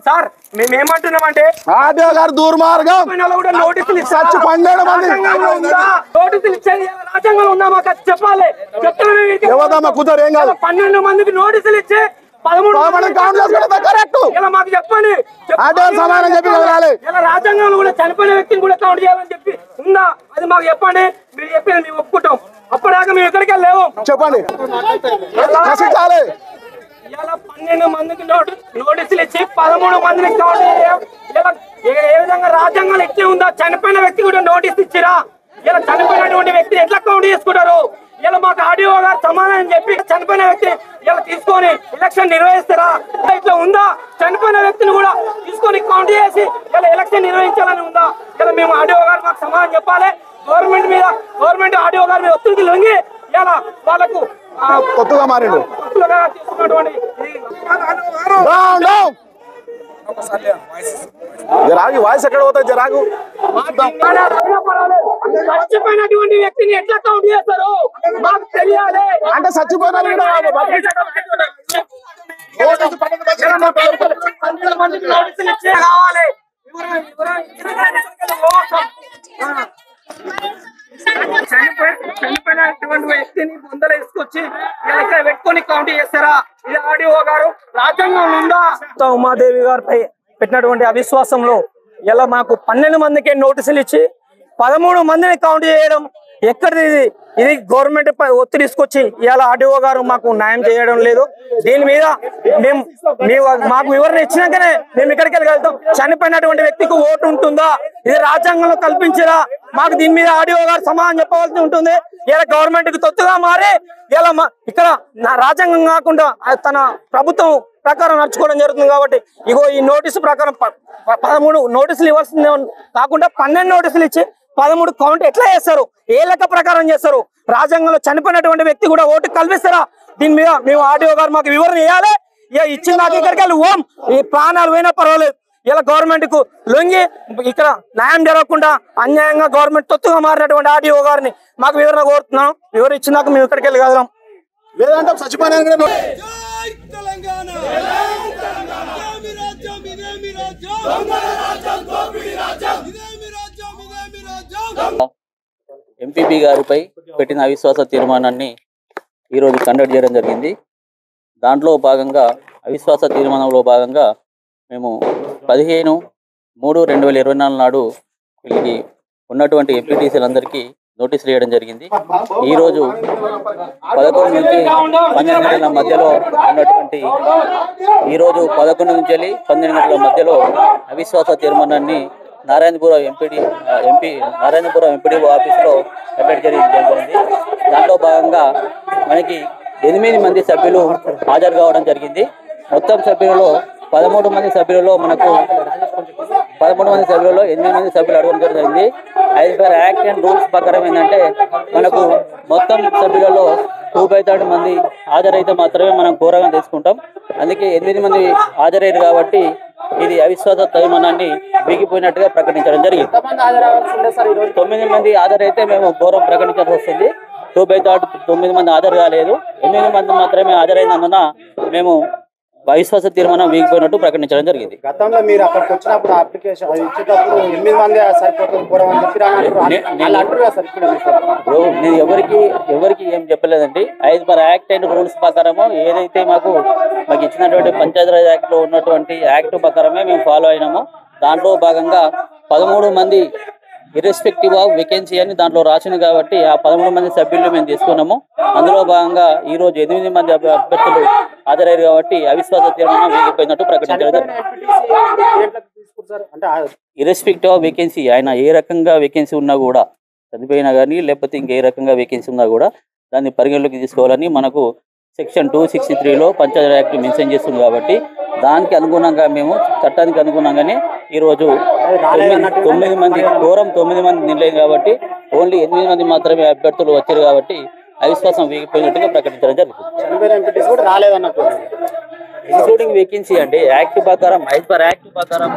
Sir మేమేమంటున్నామంటే RDO గారు దుర్మార్గం నోటీసులు చచ్చి 12 మంది నోటీసులు ఇచ్చేది రాజ్యాంగంలో ఉందా మాకు చెప్పాలి. ఎవరమ్మా కూర్చోరు ఏం కాదు 12 మందికి నోటీసులు ఇచ్చి 13 మాకు చెప్పండి. సమానం చెప్పి ఇలా రాజ్యాంగంలో కూడా చనిపోయిన వ్యక్తిని కూడా కౌంట్ చేయాలని చెప్పి ఉందా అది మాకు చెప్పండి. మీరు చెప్పేది మేము ఒప్పుకుంటాం. అప్పటిదాకా మేము ఎక్కడికి వెళ్ళలేము. చెప్పండి. ఇలా 12 మందికి నోటీసులు ఇచ్చి 13 మందిని కౌంట్ చేయడం ఏ విధంగా రాజ్యాంగంలో ఇచ్చే ఉందా? చనిపోయిన వ్యక్తి కూడా నోటీస్ ఇచ్చిరా? ఇలా చనిపోయినటువంటి వ్యక్తిని ఎట్లా కౌంట్ చేసుకుంటారు? ఇలా మాకు ఆర్డీఓ గారు సమాధానం చెప్పి చనిపోయిన వ్యక్తి ఇలా తీసుకొని ఎలక్షన్ నిర్వహిస్తారా? ఇట్లా ఉందా? చనిపోయిన వ్యక్తిని కూడా తీసుకొని కౌంట్ చేసి ఇలా ఎలక్షన్ నిర్వహించాలని ఉందా? ఇలా మేము ఆర్డీఓ గారు మాకు సమాధానం చెప్పాలి. గవర్నమెంట్ ఆర్డీఓ గారి మీద ఒత్తిడికి లొంగి ఇలా వాళ్ళకు కొత్తగా మారిండు తీసుకున్నటువంటి జరాగి వాయిస్ ఎక్కడ పోతుంది జరాగు చచ్చిపోయినటువంటి వ్యక్తిని ఎట్లా కౌంట్ చేస్తారు మాకు తెలియాలి. అంటే చచ్చిపోయిన కావాలి. చనిపోయినటువంటి వ్యక్తిని బొందలు వేసుకొచ్చి ఇక్కడ పెట్టుకొని కౌంట్ చేస్తారా? ఇది ఆర్డీఓ గారు రాజ్యాంగం ఉందా? ఉమాదేవి గారిపై పెట్టినటువంటి అవిశ్వాసంలో ఇలా మాకు 12 మందికి నోటీసులు ఇచ్చి 13 మందిని కౌంట్ చేయడం ఎక్కడిది? ఇది గవర్నమెంట్ పై ఒత్తిడి తీసుకొచ్చి ఇలా ఆర్డీఓ గారు మాకు న్యాయం చేయడం లేదు. దీని మీద మాకు వివరణ ఇచ్చినాకనే మేము ఇక్కడికి వెళ్ళగలుగుతాం. చనిపోయినటువంటి వ్యక్తికి ఓటు ఉంటుందా? ఇది రాజ్యాంగంలో కల్పించరా? మాకు దీని మీద ఆర్డీఓ గారు సమాధానం చెప్పవలసి ఉంటుంది. ఇలా గవర్నమెంట్ కి తొత్తుగా మారి ఇలా ఇక్కడ రాజ్యాంగం కాకుండా తన ప్రభుత్వం ప్రకారం నడుచుకోవడం జరుగుతుంది. కాబట్టి ఇగో ఈ నోటీసు ప్రకారం 13 నోటీసులు ఇవ్వాల్సిందే కాకుండా 12 నోటీసులు ఇచ్చి 13 కౌంట్ ఎట్లా చేస్తారు? ఏ లెక్క ప్రకారం చేస్తారు? రాజ్యాంగంలో చనిపోయినటువంటి వ్యక్తి కూడా ఓటు కల్పిస్తారా? దీని మీద మేము ఆర్డీఓ గారు మాకు వివరణ ఇవ్వాలి. ఇచ్చిన దాకా ఇక్కడికి వెళ్ళి ఈ ప్రాణాలు పోయినా పర్వాలేదు. ఇలా గవర్నమెంట్ కు లొంగి ఇక్కడ న్యాయం జరగకుండా అన్యాయంగా గవర్నమెంట్ తొత్తుగా మారినటువంటి ఆర్డీఓ గారిని మాకు వివరణ కోరుతున్నాం. వివరణ ఇచ్చినాక మేము ఇక్కడికి వెళ్ళి కదలం. లేదంటే చచ్చిపోయిన ఎంపీపీ గారిపై పెట్టిన అవిశ్వాస తీర్మానాన్ని ఈరోజు కండక్ట్ చేయడం జరిగింది. దాంట్లో భాగంగా అవిశ్వాస తీర్మానంలో భాగంగా మేము 15/3/2024 నాడు వీళ్ళకి ఉన్నటువంటి ఎంపీటీసీలందరికీ నోటీసులు ఇవ్వడం జరిగింది. ఈరోజు 11 నుంచి 12 గంటల మధ్యలో ఉన్నటువంటి 12 గంటల మధ్యలో అవిశ్వాస తీర్మానాన్ని నారాయణపురం ఎంపీడీఓ ఆఫీసులో కండక్ట్ జరిగింది. దాంట్లో భాగంగా మనకి 8 మంది సభ్యులు హాజరు కావడం జరిగింది. మొత్తం సభ్యులలో 13 మంది సభ్యులలో 8 మంది సభ్యులు అడగడం జరిగింది. As per act and rules ప్రకారం ఏంటంటే మనకు మొత్తం సభ్యులలో 2/3 మంది హాజరైతే మాత్రమే మనం కోరగా తీసుకుంటాం. అందుకే 8 మంది హాజరయ్యారు కాబట్టి ఇది అవిశ్వాస తీర్మానాన్ని వీగిపోయినట్టుగా ప్రకటించడం జరిగింది. 9 మంది హాజరైతే మేము ఘోరం ప్రకటించాల్సి వస్తుంది. 2/3 9 మంది హాజరు కాలేదు. 8 మంది మాత్రమే హాజరైనందున మేము అవిశ్వాస తీర్మానం వీగిపోయినట్టు ప్రకటించడం జరిగింది. గతంలో మీరు అక్కడికి వచ్చినప్పుడు అప్లికేషన్ ఇచ్చేటప్పుడు 8 మంది నేను ఎవరికి ఏం చెప్పలేదండి. As per act and rules ప్రకారము ఏదైతే మాకు ఇచ్చినటువంటి పంచాయతీరాజ్ యాక్ట్ లో ఉన్నటువంటి యాక్ట్ ప్రకారమే మేము ఫాలో అయినాము. దాంట్లో భాగంగా 13 మంది ఇర్రెస్పెక్టివ్ ఆఫ్ వేకెన్సీ అని దాంట్లో రాసింది కాబట్టి ఆ 13 మంది సభ్యులు మేము తీసుకున్నాము. అందులో భాగంగా ఈ రోజు 8 మంది అభ్యర్థులు హాజరయ్యారు కాబట్టి అవిశ్వాస తీర్మానం వీగిపోయినట్టు ప్రకటించడం. ఇర్రెస్పెక్టివ్ ఆఫ్ వేకెన్సీ ఆయన ఏ రకంగా వేకెన్సీ ఉన్నా కూడా చనిపోయినా కానీ లేకపోతే ఇంకే రకంగా వేకెన్సీ ఉన్నా కూడా దాన్ని పరిగణలోకి తీసుకోవాలని మనకు సెక్షన్ 263లో పంచాయతీ యాక్ట్ మెన్షన్ చేస్తుంది. కాబట్టి దానికి అనుగుణంగా మేము చట్టానికి అనుగుణంగానే ఈరోజు 9 మంది కోరం 9 మంది నిలలేదు కాబట్టి ఓన్లీ 8 మంది మాత్రమే అభ్యర్థులు వచ్చారు కాబట్టి అవిశ్వాసం వీగిపోయినట్టుగా ప్రకటించడం జరుగుతుంది. ఇంక్లూడింగ్ వేకెన్సీ అండి. యాక్ట్ ప్రకారం యాజ్ పర్ యాక్ట్ ప్రకారం